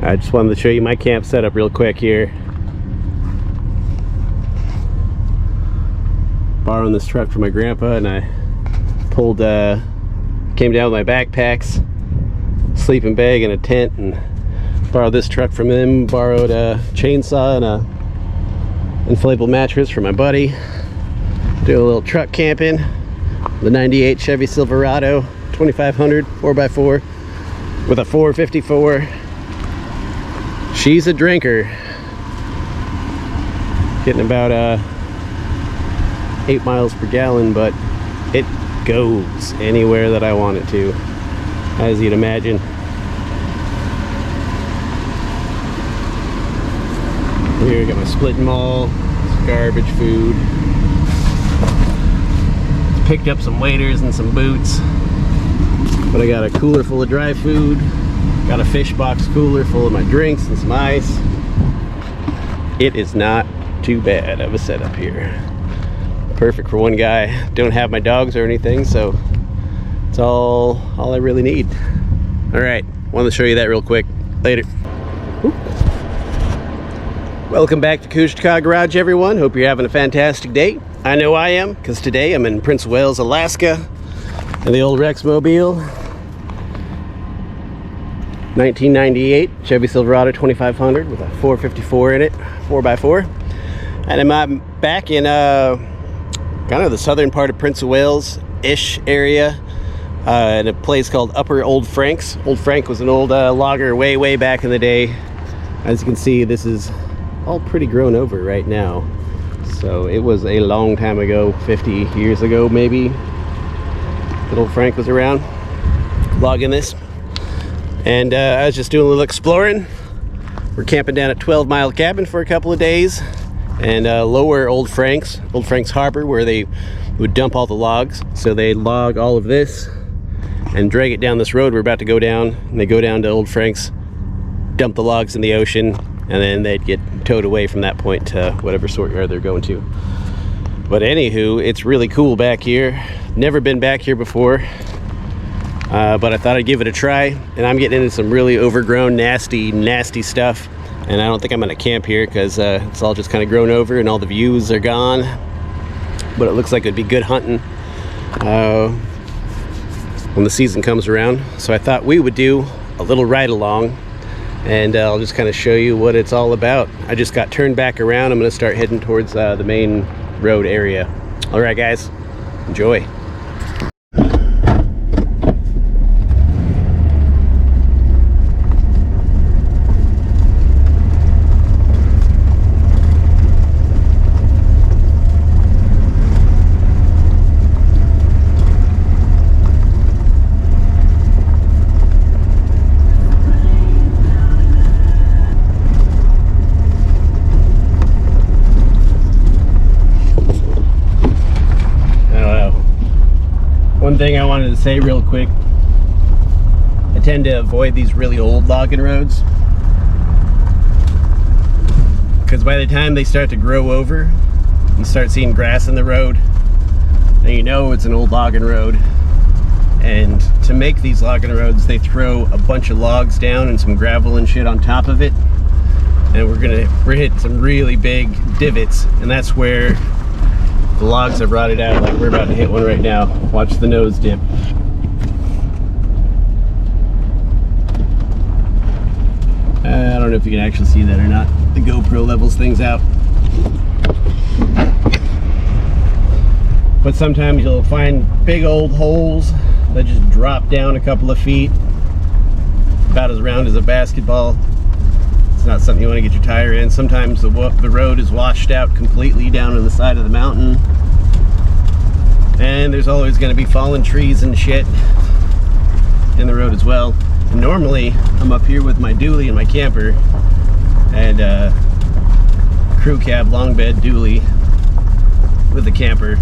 I just wanted to show you my camp setup real quick here. Borrowing this truck from my grandpa, and I came down with my backpacks, sleeping bag, and a tent, and borrowed this truck from him. Borrowed a chainsaw and a inflatable mattress for my buddy. Doing a little truck camping. The 98 Chevy Silverado 2500 4x4 with a 454. She's a drinker. Getting about 8 miles per gallon, but it goes anywhere that I want it to, as you'd imagine. Here I got my splitting maul, garbage food. Picked up some waders and some boots, but I got a cooler full of dry food. Got a fish box cooler full of my drinks and some ice. It is not too bad of a setup here. Perfect for one guy. Don't have my dogs or anything, so it's all I really need. All right, wanted to show you that real quick. Later. Oop. Welcome back to Couche Garage, everyone. Hope you're having a fantastic day. I know I am, because today I'm in Prince of Wales, Alaska, in the old Rexmobile. 1998 Chevy Silverado 2500 with a 454 in it, 4x4. And I'm back in kind of the southern part of Prince of Wales-ish area, in a place called Upper Old Franks. Old Frank was an old logger way back in the day. As you can see, this is all pretty grown over right now. So it was a long time ago, 50 years ago maybe, that old Frank was around logging this. And I was just doing a little exploring. We're camping down at 12 Mile Cabin for a couple of days, and lower Old Frank's Harbor, where they would dump all the logs. So they log all of this and drag it down this road we're about to go down, and they go down to Old Frank's, dump the logs in the ocean, and then they'd get towed away from that point to whatever sort yard they're going to. But anywho, it's really cool back here. Never been back here before. But I thought I'd give it a try, and I'm getting into some really overgrown, nasty stuff, and I don't think I'm gonna camp here because it's all just kind of grown over and all the views are gone. But it looks like it'd be good hunting when the season comes around. So I thought we would do a little ride along, and I'll just kind of show you what it's all about. I just got turned back around. I'm gonna start heading towards the main road area. All right, guys, enjoy. One thing I wanted to say real quick, I tend to avoid these really old logging roads, because by the time they start to grow over, you start seeing grass in the road, and you know it's an old logging road. And to make these logging roads, they throw a bunch of logs down and some gravel and shit on top of it, and we're hitting some really big divots, and that's where the logs have rotted out. Like we're about to hit one right now. Watch the nose dip. I don't know if you can actually see that or not. The GoPro levels things out. But sometimes you'll find big old holes that just drop down a couple of feet, about as round as a basketball. It's not something you want to get your tire in. Sometimes the road is washed out completely down to the side of the mountain, and there's always going to be fallen trees and shit in the road as well. And normally I'm up here with my dually and my camper, and crew cab long bed dually with the camper,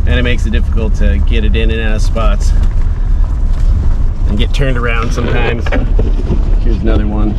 and it makes it difficult to get it in and out of spots and get turned around sometimes. Here's another one.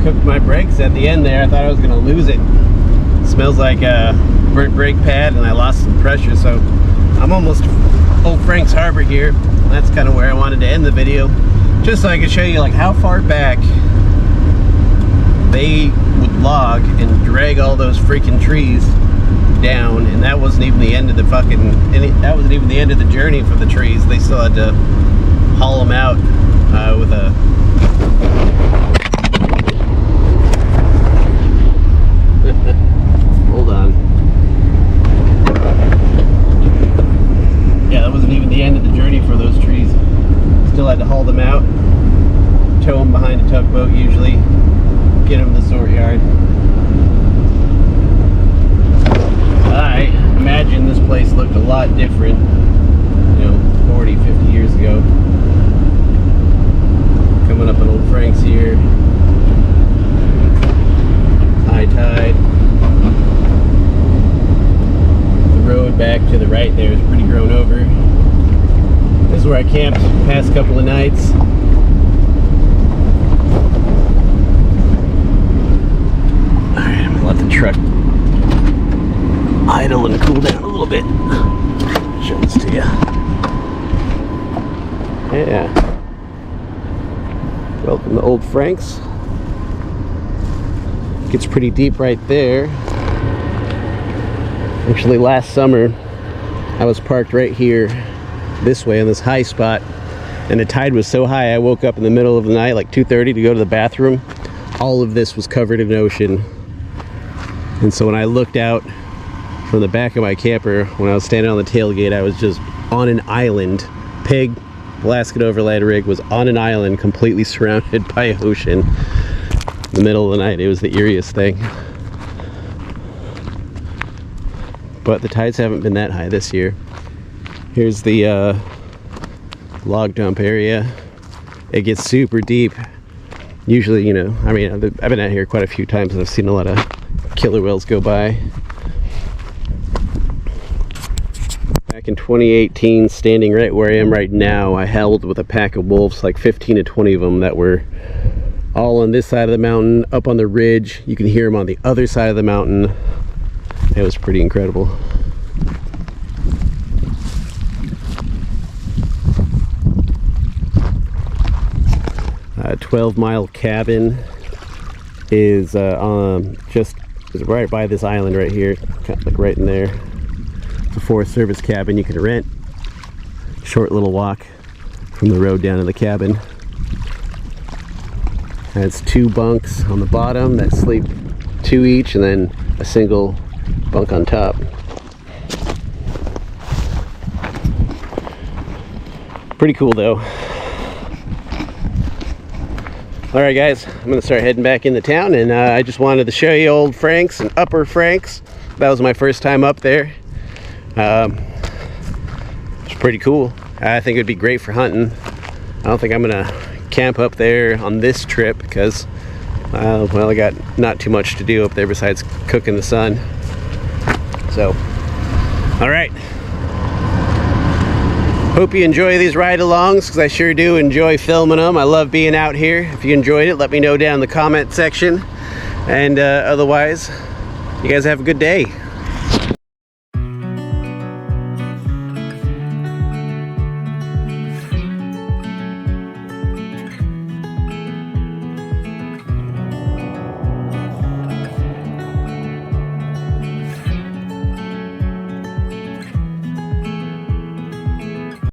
cooked my brakes at the end there. I thought I was gonna lose it. Smells like a burnt brake pad, and I lost some pressure. So I'm almost Old Frank's Harbor here. That's kind of where I wanted to end the video, just so I could show you like how far back they would log and drag all those freaking trees down. And that wasn't even the end of the that wasn't even the end of the journey for the trees. They still had to haul them out with a hold on. Yeah, that wasn't even the end of the journey for those trees. Still had to haul them out, tow them behind a tugboat usually, get them to the sort yard. I imagine this place looked a lot different, you know, 40, 50 years ago. Coming up at Old Frank's here. High tide. The road back to the right there is pretty grown over. This is where I camped the past couple of nights. Alright, I'm gonna let the truck idle and cool down a little bit. Show this to you. Yeah. Welcome to Old Frank's. Gets pretty deep right there. Actually, last summer I was parked right here this way on this high spot, and the tide was so high I woke up in the middle of the night, like 2:30, to go to the bathroom. All of this was covered in ocean. And so when I looked out from the back of my camper, when I was standing on the tailgate, I was just on an island. Pig Alaskan overland rig was on an island completely surrounded by ocean in the middle of the night. It was the eeriest thing. But the tides haven't been that high this year. Here's the log dump area. It gets super deep. Usually, you know, I mean, I've been out here quite a few times and I've seen a lot of killer whales go by. Back in 2018, standing right where I am right now, I held with a pack of wolves, like 15 to 20 of them, that were all on this side of the mountain, up on the ridge. You can hear them on the other side of the mountain. It was pretty incredible. A 12-mile cabin is is right by this island right here, kind of like right in there. It's a Forest Service cabin you can rent. Short little walk from the road down to the cabin. Has 2 bunks on the bottom that sleep 2 each, and then a single bunk on top. Pretty cool though. Alright guys, I'm gonna start heading back into town, and I just wanted to show you Old Frank's and Upper Frank's. That was my first time up there. It's pretty cool. I think it would be great for hunting. I don't think I'm gonna camp up there on this trip because well, I got not too much to do up there besides cook in the sun. So, alright. Hope you enjoy these ride-alongs, because I sure do enjoy filming them. I love being out here. If you enjoyed it, let me know down in the comment section. And otherwise, you guys have a good day.